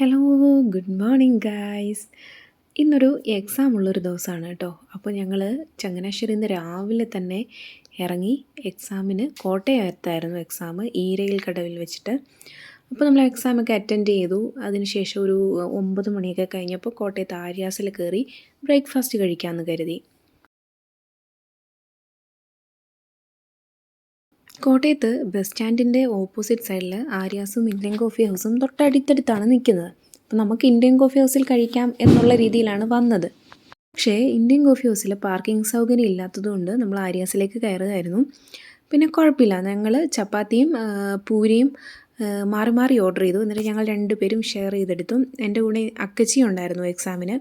Hello, good morning guys. ഇന്നൊരു exam ഉള്ളൊരു ദിവസമാണ് കേട്ടോ. അപ്പോൾ ഞങ്ങൾ ചങ്ങനാശ്ശേരിയിൽ നിന്ന് രാവിലെ തന്നെ ഇറങ്ങി എക്സാമിന് കോട്ടയത്തായിരുന്നു എക്സാം, ഈരയിൽ കടവിൽ വെച്ചിട്ട്. അപ്പോൾ നമ്മൾ എക്സാമൊക്കെ അറ്റൻഡ് ചെയ്തു. അതിനുശേഷം ഒരു 9 മണിയൊക്കെ കഴിഞ്ഞപ്പോൾ കോട്ടയത്ത് ആര്യാസിൽ കയറി ബ്രേക്ക്ഫാസ്റ്റ് കഴിക്കാമെന്ന് കരുതി. കോട്ടയത്ത് ബസ് സ്റ്റാൻഡിൻ്റെ ഓപ്പോസിറ്റ് സൈഡിൽ ആര്യാസും ഇന്ത്യൻ കോഫി ഹൗസും തൊട്ടടുത്തടുത്താണ് നിൽക്കുന്നത്. അപ്പോൾ നമുക്ക് ഇന്ത്യൻ കോഫി ഹൗസിൽ കഴിക്കാം എന്നുള്ള രീതിയിലാണ് വന്നത്. പക്ഷേ ഇന്ത്യൻ കോഫി ഹൗസിൽ പാർക്കിംഗ് സൗകര്യം ഇല്ലാത്തതുകൊണ്ട് നമ്മൾ ആര്യാസിലേക്ക് കയറുകയായിരുന്നു. പിന്നെ കുഴപ്പമില്ല, ഞങ്ങൾ ചപ്പാത്തിയും പൂരിയും മാറി മാറി ഓർഡർ ചെയ്തു. എന്നിട്ട് ഞങ്ങൾ 2 പേരും ഷെയർ ചെയ്തെടുത്തു. എൻ്റെ കൂടെ അക്കച്ചി ഉണ്ടായിരുന്നു എക്സാമിന്.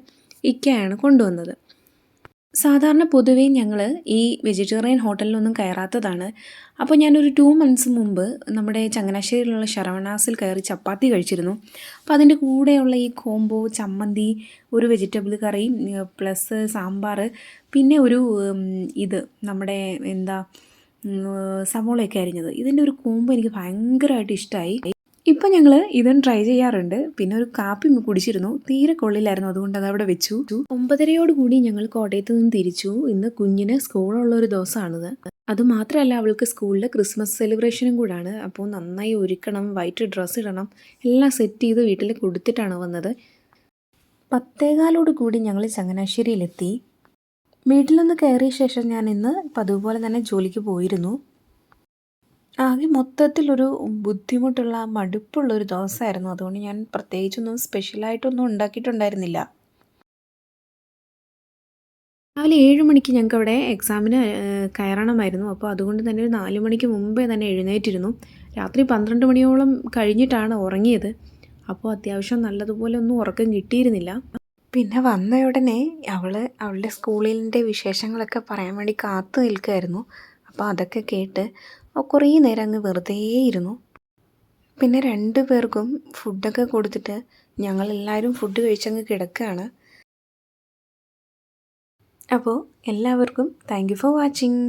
ഇക്കയാണ് കൊണ്ടുവന്നത്. സാധാരണ പൊതുവേ ഞങ്ങൾ ഈ വെജിറ്റേറിയൻ ഹോട്ടലിലൊന്നും കയറാത്തതാണ്. അപ്പോൾ ഞാനൊരു 2 മന്ത്സ് മുമ്പ് നമ്മുടെ ചങ്ങനാശ്ശേരിയിലുള്ള ശരവണാസിൽ കയറി ചപ്പാത്തി കഴിച്ചിരുന്നു. അപ്പോൾ അതിൻ്റെ കൂടെയുള്ള ഈ കോംബോ ചമ്മന്തി, ഒരു വെജിറ്റബിൾ കറി പ്ലസ് സാമ്പാർ, പിന്നെ ഒരു ഇത് നമ്മുടെ സവോളയൊക്കെ അരിഞ്ഞത്, ഇതിൻ്റെ ഒരു കോംബോ എനിക്ക് ഭയങ്കരമായിട്ട് ഇഷ്ടമായി. ഇപ്പം ഞങ്ങൾ ഇതും ട്രൈ ചെയ്യാറുണ്ട്. പിന്നെ ഒരു കാപ്പി കുടിച്ചിരുന്നു, തീരെ കൊള്ളില്ലായിരുന്നു, അതുകൊണ്ട് അതവിടെ വെച്ചു. 9:30 കൂടി ഞങ്ങൾ കോട്ടയത്ത് നിന്ന് തിരിച്ചു. ഇന്ന് കുഞ്ഞിന് സ്കൂളുള്ളൊരു ദിവസമാണിത്. അതുമാത്രമല്ല, അവൾക്ക് സ്കൂളിൽ ക്രിസ്മസ് സെലിബ്രേഷനും കൂടാണ്. അപ്പോൾ നന്നായി ഒരുക്കണം, വൈറ്റ് ഡ്രസ്സ് ഇടണം, എല്ലാം സെറ്റ് ചെയ്ത് വീട്ടിൽ കൊടുത്തിട്ടാണ് വന്നത്. 10:15 കൂടി ഞങ്ങൾ ചങ്ങനാശ്ശേരിയിലെത്തി. വീട്ടിൽ നിന്ന് കയറിയ ശേഷം ഞാൻ ഇന്ന് അതുപോലെ തന്നെ ജോലിക്ക് പോയിരുന്നു. ആകെ മൊത്തത്തിലൊരു ബുദ്ധിമുട്ടുള്ള മടുപ്പുള്ളൊരു ദിവസമായിരുന്നു. അതുകൊണ്ട് ഞാൻ പ്രത്യേകിച്ചൊന്നും സ്പെഷ്യലായിട്ടൊന്നും ഉണ്ടാക്കിയിട്ടുണ്ടായിരുന്നില്ല. രാവിലെ 7 മണിക്ക് ഞങ്ങൾക്ക് അവിടെ എക്സാമിന് കയറണമായിരുന്നു. അപ്പോൾ അതുകൊണ്ട് തന്നെ ഒരു 4 മണിക്ക് മുമ്പേ തന്നെ എഴുന്നേറ്റിരുന്നു. രാത്രി 12 മണിയോളം കഴിഞ്ഞിട്ടാണ് ഉറങ്ങിയത്. അപ്പോൾ അത്യാവശ്യം നല്ലതുപോലെ ഒന്നും ഉറക്കം കിട്ടിയിരുന്നില്ല. പിന്നെ വന്ന ഉടനെ അവളുടെ സ്കൂളിൻ്റെ വിശേഷങ്ങളൊക്കെ പറയാൻ വേണ്ടി കാത്തു നിൽക്കുമായിരുന്നു. അപ്പോൾ അതൊക്കെ കേട്ട് കുറേ നേരം അങ്ങ് വെറുതെ ഇരുന്നു. പിന്നെ 2 പേർക്കും ഫുഡൊക്കെ കൊടുത്തിട്ട് ഞങ്ങളെല്ലാവരും ഫുഡ് കഴിച്ചങ്ങ് കിടക്കുകയാണ്. അപ്പോൾ എല്ലാവർക്കും താങ്ക് യു ഫോർ വാച്ചിങ്.